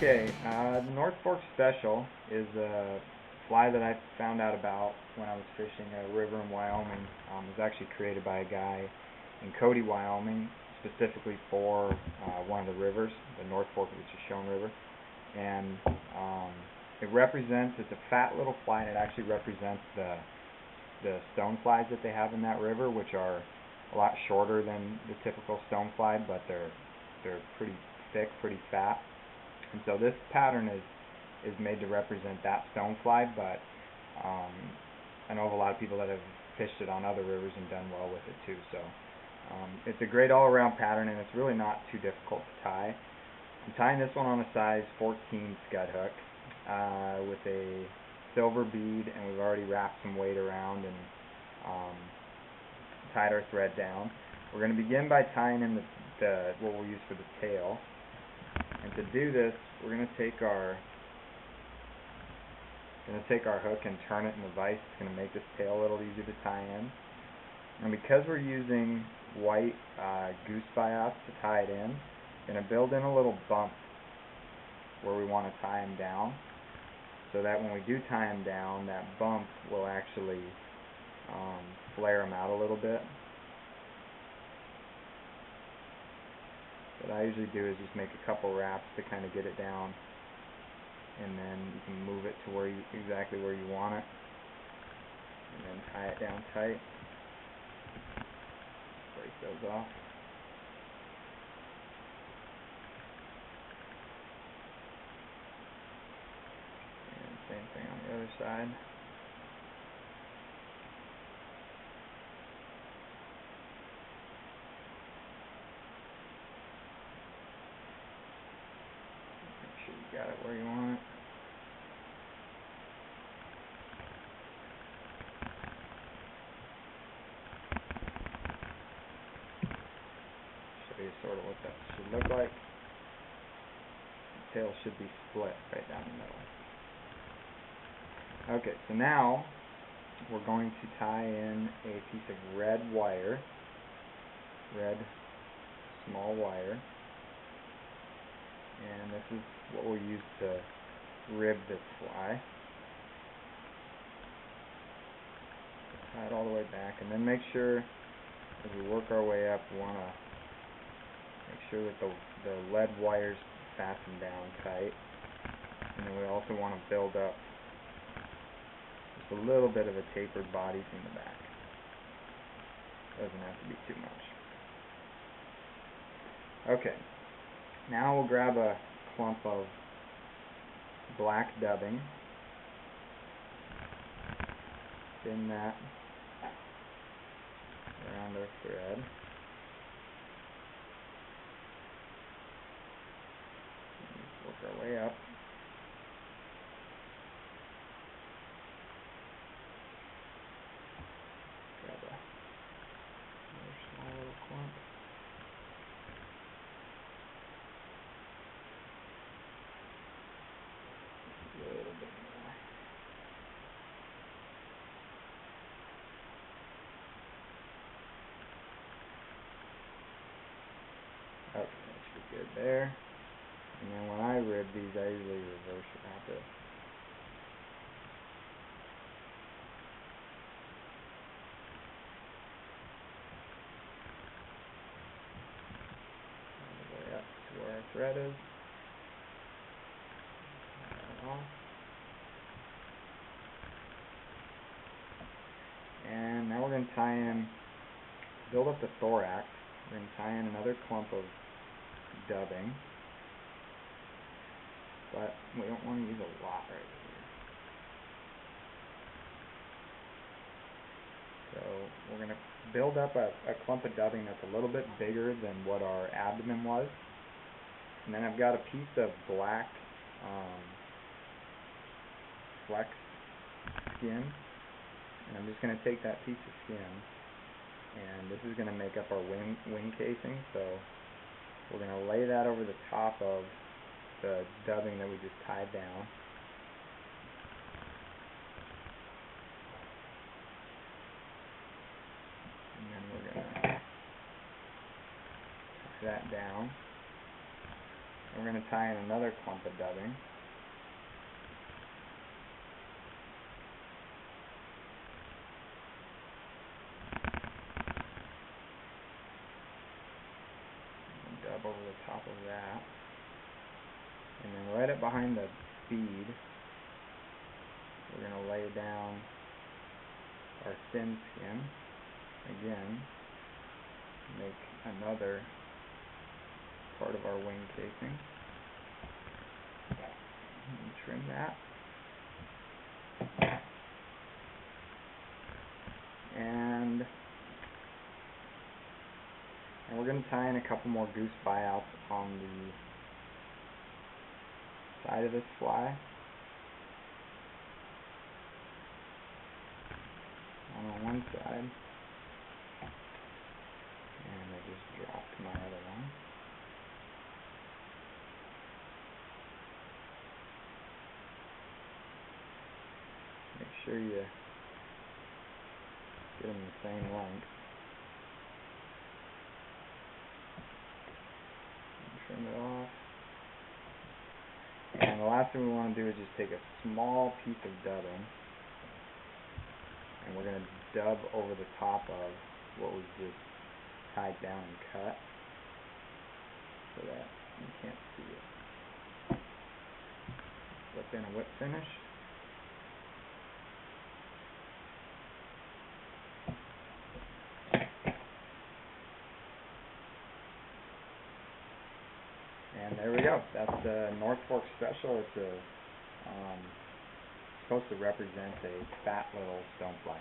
Okay, the North Fork Special is a fly that I found out about when I was fishing a river in Wyoming. It was actually created by a guy in Cody, Wyoming, specifically for one of the rivers, the North Fork, which is Shown River. And it's a fat little fly, and it actually represents the stoneflies that they have in that river, which are a lot shorter than the typical stonefly, but they're pretty thick, pretty fat. And so this pattern is made to represent that stonefly, but I know of a lot of people that have fished it on other rivers and done well with it too. So it's a great all-around pattern, and it's really not too difficult to tie. I'm tying this one on a size 14 scud hook with a silver bead, and we've already wrapped some weight around and tied our thread down. We're going to begin by tying in what we'll use for the tail. And to do this, we're going to take our hook and turn it in the vise. It's going to make this tail a little easier to tie in. And because we're using white goose biots to tie it in, I'm going to build in a little bump where we want to tie him down, so that when we do tie him down, that bump will actually flare him out a little bit. What I usually do is just make a couple wraps to kind of get it down, and then you can move it to exactly where you want it, and then tie it down tight. Break those off. And same thing on the other side. You got it where you want it. Show you sort of what that should look like. The tail should be split right down the middle. Okay, so now we're going to tie in a piece of red small wire. And this is what we'll use to rib this fly. Tie it all the way back, and then make sure, as we work our way up, we want to make sure that the lead wire's fastened down tight. And then we also want to build up just a little bit of a tapered body from the back. Doesn't have to be too much. Okay. Now we'll grab a clump of black dubbing, spin that around our thread, work our way up. Grab another small little clump. Okay, that should be good there. And then when I rib these, I usually reverse wrap it. All the way up to where our thread is. And now we're going to build up the thorax. We're going to tie in another clump of dubbing, but we don't want to use a lot right here. So we're going to build up a clump of dubbing that's a little bit bigger than what our abdomen was. And then I've got a piece of black flex skin, and I'm just going to take that piece of skin, and this is going to make up our wing casing. So we're going to lay that over the top of the dubbing that we just tied down. And then we're going to tuck that down. We're going to tie in another clump of dubbing. Dub over the top of that. And then right up behind the bead, we're going to lay down our thin skin. Again, make another part of our wing casing. And trim that. And we're going to tie in a couple more goose buyouts on the side of this fly. On one side. And I just dropped my other one. Make sure you get them the same length. Trim it off. And the last thing we want to do is just take a small piece of dubbing, and we're going to dub over the top of what was just tied down and cut so that you can't see it. Slip in a whip finish. And there we go. That's the North Fork Special. It's supposed to represent a fat little stonefly.